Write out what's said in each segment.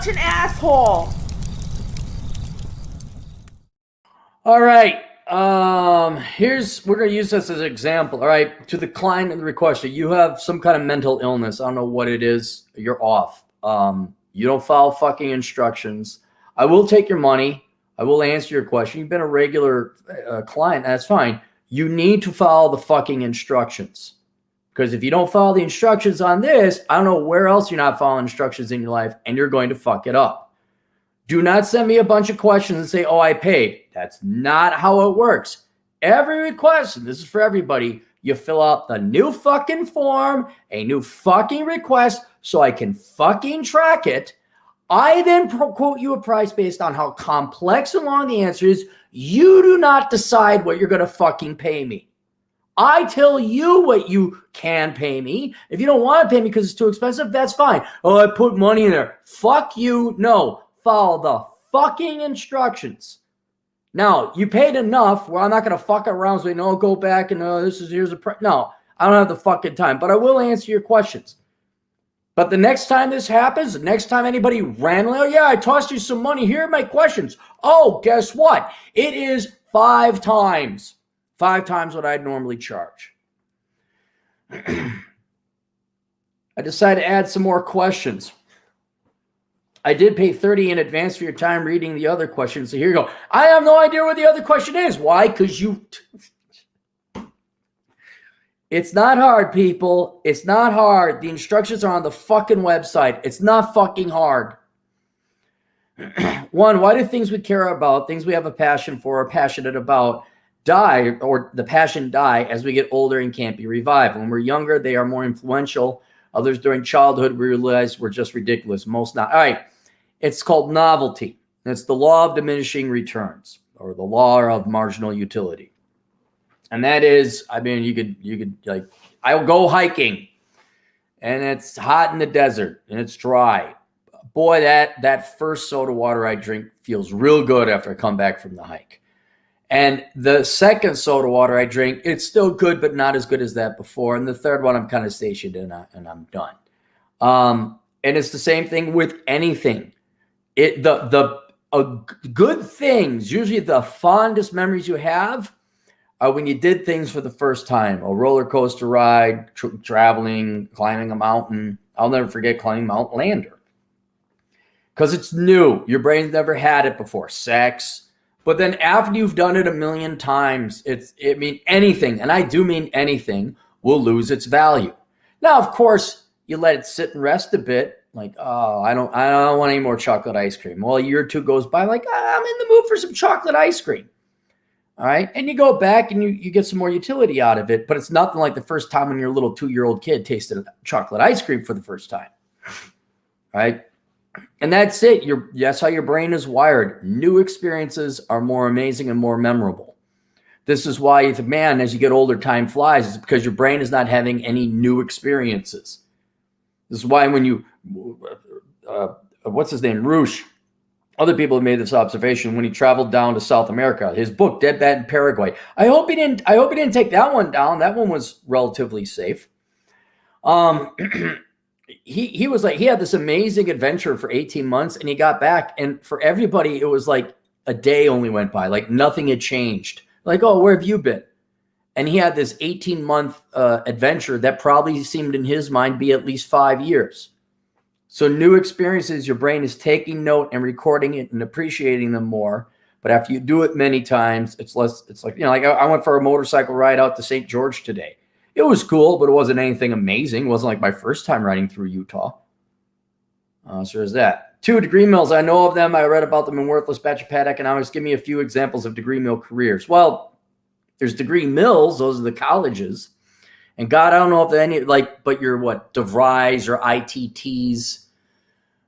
such an asshole. All right. We're going to use this as an example. All right. To the client and the requester, you have some kind of mental illness. I don't know what it is. You're off. You don't follow fucking instructions. I will take your money. I will answer your question. You've been a regular client. That's fine. You need to follow the fucking instructions. Because if you don't follow the instructions on this, I don't know where else you're not following instructions in your life, and you're going to fuck it up. Do not send me a bunch of questions and say, oh, I paid. That's not how it works. Every request, and this is for everybody, you fill out the new fucking form, a new fucking request, so I can fucking track it. I then quote you a price based on how complex and long the answer is. You do not decide what you're going to fucking pay me. I tell you what you can pay me. If you don't want to pay me because it's too expensive, that's fine. Oh, I put money in there. Fuck you. No. Follow the fucking instructions. Now, you paid enough where I'm not going to fuck around and say, no, go back and here's a price. No, I don't have the fucking time, but I will answer your questions. But the next time this happens, the next time anybody randomly, oh yeah, I tossed you some money. Here are my questions. Oh, guess what? It is 5 times what I'd normally charge. I decided to add some more questions. I did pay $30 in advance for your time reading the other questions. So here you go. I have no idea what the other question is. Why? Because you... It's not hard, people. It's not hard. The instructions are on the fucking website. It's not fucking hard. 1, why do things we care about, things we have a passion for, or passionate about, die, or the passion die as we get older and can't be revived? When we're younger, they are more influential. Others during childhood, we realize we're just ridiculous. Most not. All right. It's called novelty. It's the law of diminishing returns, or the law of marginal utility. And that is, I mean, you could like, I'll go hiking and it's hot in the desert and it's dry. Boy, that first soda water I drink feels real good after I come back from the hike. And the second soda water I drink, it's still good, but not as good as that before. And the third one, I'm kind of satiated and I'm done. And it's the same thing with anything. Good things, usually the fondest memories you have are when you did things for the first time. A roller coaster ride, traveling, climbing a mountain. I'll never forget climbing Mount Lander. Because it's new. Your brain's never had it before. Sex. But then after you've done it a million times, anything, and I do mean anything, will lose its value. Now, of course, you let it sit and rest a bit. Like, oh, I don't want any more chocolate ice cream. Well, a year or two goes by, like, I'm in the mood for some chocolate ice cream. All right. And you go back and you get some more utility out of it. But it's nothing like the first time when your little 2-year-old kid tasted chocolate ice cream for the first time. All right. And that's it. That's how your brain is wired. New experiences are more amazing and more memorable. This is why, as you get older, time flies. It's because your brain is not having any new experiences. This is why when you, what's his name? Roosh. Other people have made this observation when he traveled down to South America. His book, Dead Bat in Paraguay. I hope he didn't take that one down. That one was relatively safe. He was like, he had this amazing adventure for 18 months and he got back, and for everybody, it was like a day only went by. Like nothing had changed. Like, oh, where have you been? And he had this 18-month adventure that probably seemed in his mind be at least 5 years. So new experiences, your brain is taking note and recording it and appreciating them more. But after you do it many times, it's less. It's like, like I went for a motorcycle ride out to St. George today. It was cool, but it wasn't anything amazing. It wasn't like my first time riding through Utah. So there's that. 2, degree mills. I know of them. I read about them in Worthless Batch of Pad Economics. Give me a few examples of degree mill careers. Well, there's degree mills. Those are the colleges. And God, I don't know if any, but you're what? DeVry's or ITT's,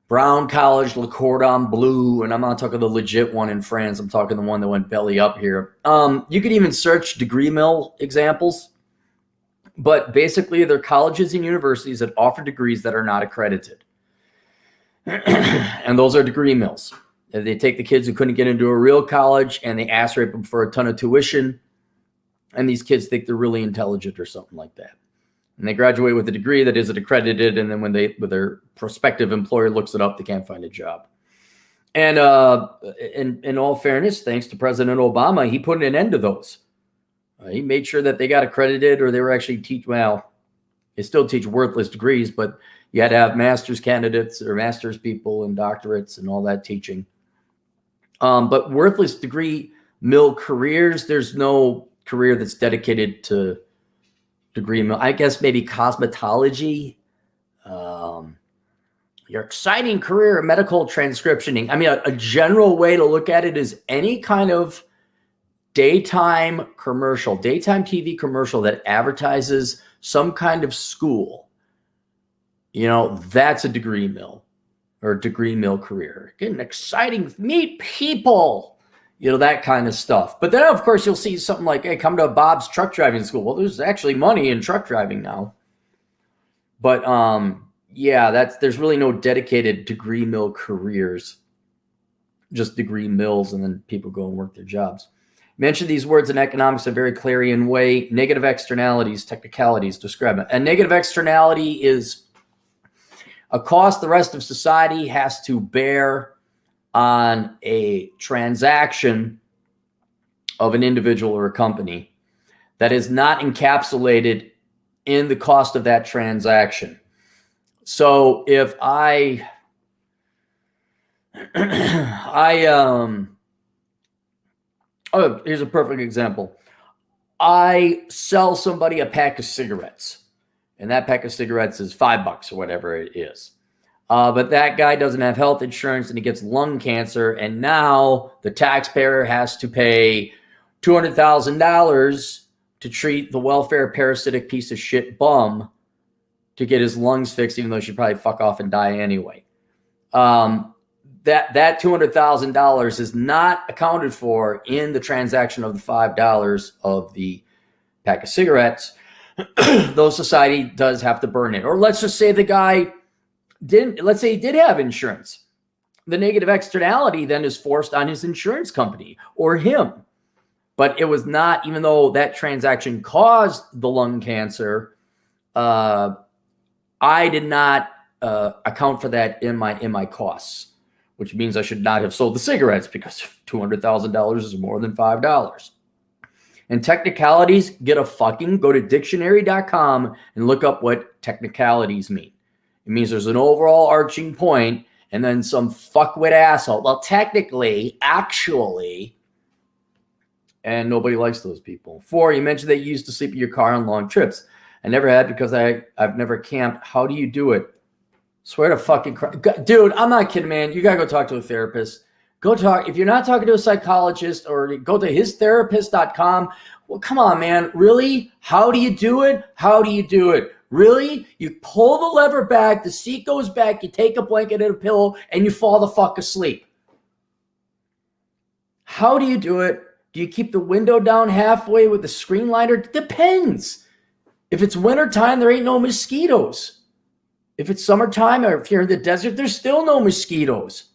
Brown College, Le Cordon Bleu, and I'm not talking the legit one in France. I'm talking the one that went belly up here. You could even search degree mill examples. But basically, they're colleges and universities that offer degrees that are not accredited. And those are degree mills. They take the kids who couldn't get into a real college and they ass rape them for a ton of tuition. And these kids think they're really intelligent or something like that. And they graduate with a degree that isn't accredited, and then when their prospective employer looks it up, they can't find a job. And in all fairness, thanks to President Obama, he put an end to those. He made sure that they got accredited, or they were actually they still teach worthless degrees, but you had to have master's candidates or master's people and doctorates and all that teaching. But worthless degree mill careers, there's no career that's dedicated to degree mill. I guess maybe cosmetology, your exciting career in medical transcriptioning. I mean, a general way to look at it is any kind of daytime TV commercial that advertises some kind of school. That's a degree mill or degree mill career. Get an exciting, meet people, that kind of stuff. But then, of course, you'll see something like, hey, come to Bob's truck driving school. Well, there's actually money in truck driving now. But there's really no dedicated degree mill careers, just degree mills, and then people go and work their jobs. Mention these words in economics in a very Clarion way. Negative externalities, technicalities, describe it. A negative externality is a cost the rest of society has to bear on a transaction of an individual or a company that is not encapsulated in the cost of that transaction. So if here's a perfect example. I sell somebody a pack of cigarettes, and that pack of cigarettes is $5 or whatever it is. But that guy doesn't have health insurance and he gets lung cancer, and now the taxpayer has to pay $200,000 to treat the welfare parasitic piece of shit bum to get his lungs fixed, even though he should probably fuck off and die anyway. That $200,000 is not accounted for in the transaction of the $5 of the pack of cigarettes. Though society does have to burn it. Or let's just say the guy let's say he did have insurance. The negative externality then is forced on his insurance company or him. But it was not, even though that transaction caused the lung cancer, I did not account for that in my costs, which means I should not have sold the cigarettes because $200,000 is more than $5. And technicalities, go to dictionary.com and look up what technicalities mean. It means there's an overall arching point and then some fuckwit asshole. Well, technically, actually, and nobody likes those people. 4, you mentioned that you used to sleep in your car on long trips. I never had because I've never camped. How do you do it? Swear to fucking Christ. Dude, I'm not kidding, man. You got to go talk to a therapist. Go talk. If you're not talking to a psychologist, or go to histherapist.com. Well, come on, man. Really? How do you do it? How do you do it? Really? You pull the lever back, the seat goes back, you take a blanket and a pillow, and you fall the fuck asleep. How do you do it? Do you keep the window down halfway with the screen liner? Depends. If it's wintertime, there ain't no mosquitoes. If it's summertime, or if you're in the desert, there's still no mosquitoes.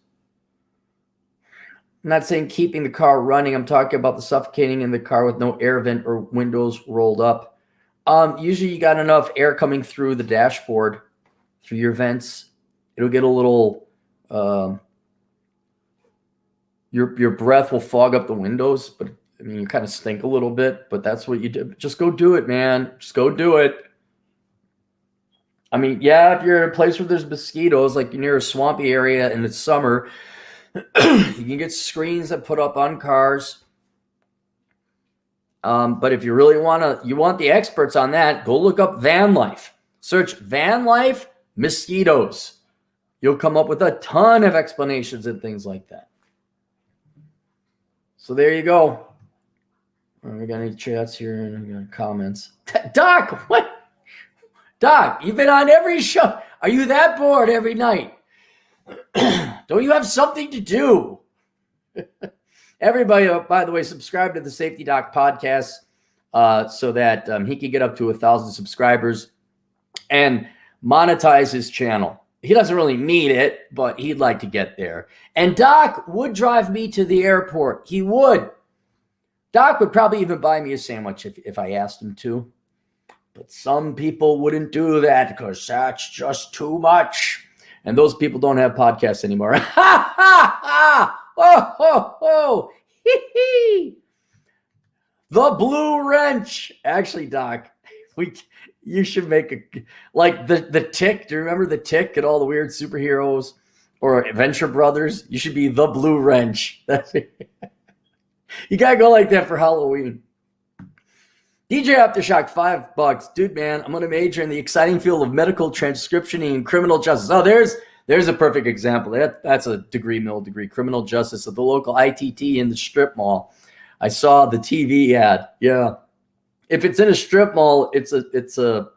I'm not saying keeping the car running. I'm talking about the suffocating in the car with no air vent or windows rolled up. Usually you got enough air coming through the dashboard, through your vents. It'll get a little, your breath will fog up the windows, but I mean, you kind of stink a little bit, but that's what you do. Just go do it, man. Just go do it. I mean, yeah, if you're in a place where there's mosquitoes, like you're near a swampy area and it's summer, you can get screens that put up on cars. But if you really you want the experts on that, go look up van life. Search van life mosquitoes. You'll come up with a ton of explanations and things like that. So there you go. We got any chats here and comments? Doc, what? Doc, you've been on every show. Are you that bored every night? Don't you have something to do? Everybody, by the way, subscribe to the Safety Doc podcast so that he can get up to 1,000 subscribers and monetize his channel. He doesn't really need it, but he'd like to get there. And Doc would drive me to the airport. He would. Doc would probably even buy me a sandwich if I asked him to. But some people wouldn't do that because that's just too much. And those people don't have podcasts anymore. Ha ha ha! Oh ho ho! Hee hee! The Blue Wrench. Actually, Doc, you should make a like the Tick. Do you remember the Tick and all the weird superheroes or Adventure Brothers? You should be the Blue Wrench. You gotta go like that for Halloween. DJ Aftershock, $5. Dude, man, I'm going to major in the exciting field of medical transcriptioning and criminal justice. Oh, there's a perfect example. That's a middle degree, criminal justice at the local ITT in the strip mall. I saw the TV ad. Yeah. If it's in a strip mall, it's a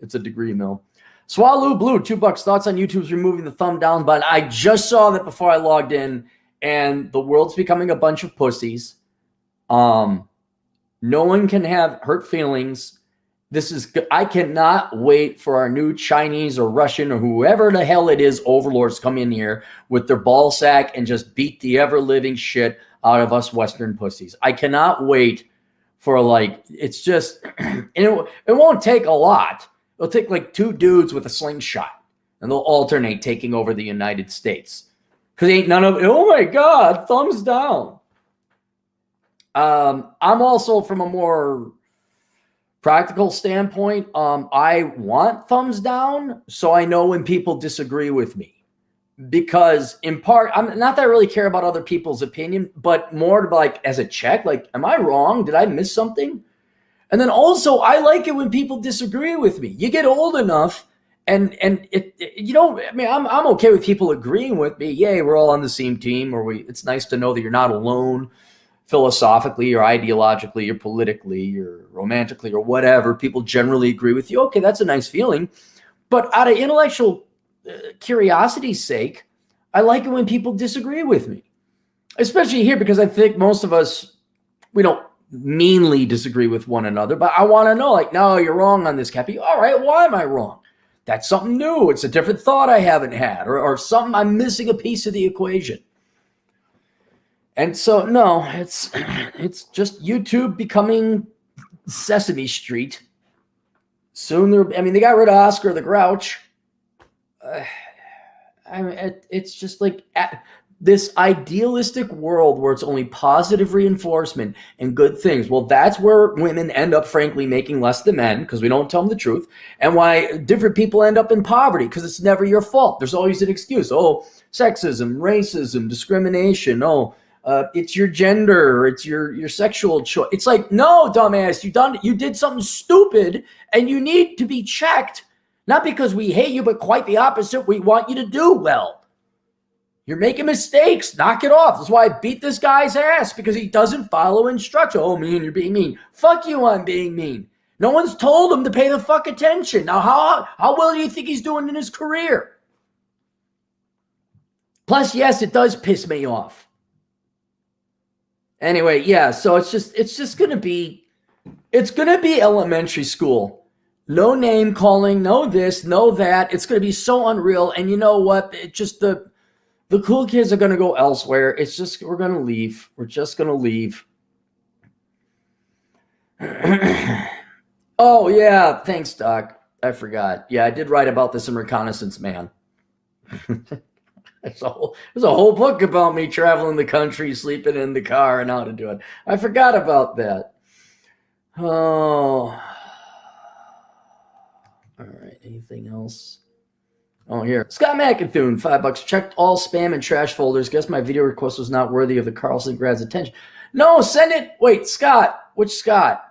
degree mill. Swallow Blue, $2. Thoughts on YouTube's removing the thumb down button. I just saw that before I logged in, and the world's becoming a bunch of pussies. No one can have hurt feelings. I cannot wait for our new Chinese or Russian or whoever the hell it is overlords come in here with their ball sack and just beat the ever-living shit out of us Western pussies. I cannot wait for it's just, and it won't take a lot. It'll take like 2 dudes with a slingshot and they'll alternate taking over the United States. Because ain't none of, oh my God, thumbs down. I'm also from a more practical standpoint. I want thumbs down so I know when people disagree with me, because in part, I'm not that I really care about other people's opinion, but more like as a check, like, am I wrong? Did I miss something? And then also I like it when people disagree with me. You get old enough and I'm okay with people agreeing with me. Yay, we're all on the same team, it's nice to know that you're not alone. Philosophically or ideologically or politically or romantically or whatever, people generally agree with you. Okay, that's a nice feeling. But out of intellectual curiosity's sake, I like it when people disagree with me, especially here, because I think most of us, we don't meanly disagree with one another, but I want to know, like, no, you're wrong on this, Cappy. All right, why am I wrong? That's something new. It's a different thought I haven't had, or something I'm missing a piece of the equation. And so, no, it's just YouTube becoming Sesame Street. Soon, they got rid of Oscar the Grouch. It's just like this idealistic world where it's only positive reinforcement and good things. Well, that's where women end up, frankly, making less than men because we don't tell them the truth. And why different people end up in poverty, because it's never your fault. There's always an excuse. Oh, sexism, racism, discrimination. Oh, it's your gender, it's your sexual choice. It's like, no, dumbass, you did something stupid and you need to be checked. Not because we hate you, but quite the opposite. We want you to do well. You're making mistakes. Knock it off. That's why I beat this guy's ass, because he doesn't follow instruction. Oh, man, you're being mean. Fuck you, I'm being mean. No one's told him to pay the fuck attention. Now, how well do you think he's doing in his career? Plus, yes, it does piss me off. Anyway, yeah, so it's just going to be elementary school. No name calling, no this, no that. It's going to be so unreal. And you know what? It just the cool kids are going to go elsewhere. It's just, we're going to leave. We're just going to leave. Oh, yeah. Thanks, Doc. I forgot. Yeah, I did write about this in Reconnaissance Man. There's a whole book about me traveling the country, sleeping in the car, and how to do it. I forgot about that. Oh. All right. Anything else? Oh, here. Scott McInthune, $5. Checked all spam and trash folders. Guess my video request was not worthy of the Carlson grad's attention. No, send it. Wait, Scott. Which Scott?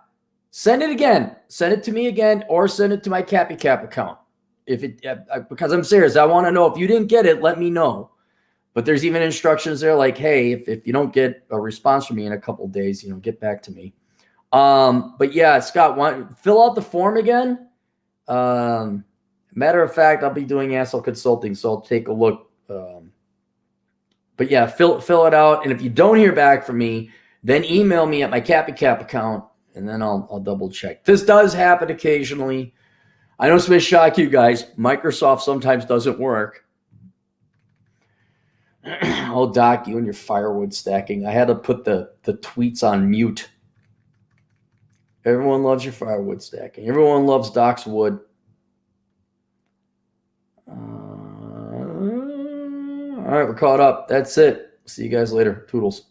Send it again. Send it to me again, or send it to my Cappy Cap account. Because I'm serious. I want to know if you didn't get it, let me know. But there's even instructions there like, hey, if you don't get a response from me in a couple of days, get back to me. But yeah, Scott, fill out the form again. Matter of fact, I'll be doing Asshole Consulting, so I'll take a look. But yeah, fill it out. And if you don't hear back from me, then email me at my Cappy Cap account, and then I'll double check. This does happen occasionally. I know this may shock you guys. Microsoft sometimes doesn't work. Oh, Doc, you and your firewood stacking. I had to put the tweets on mute. Everyone loves your firewood stacking. Everyone loves Doc's wood. All right, we're caught up. That's it. See you guys later. Toodles.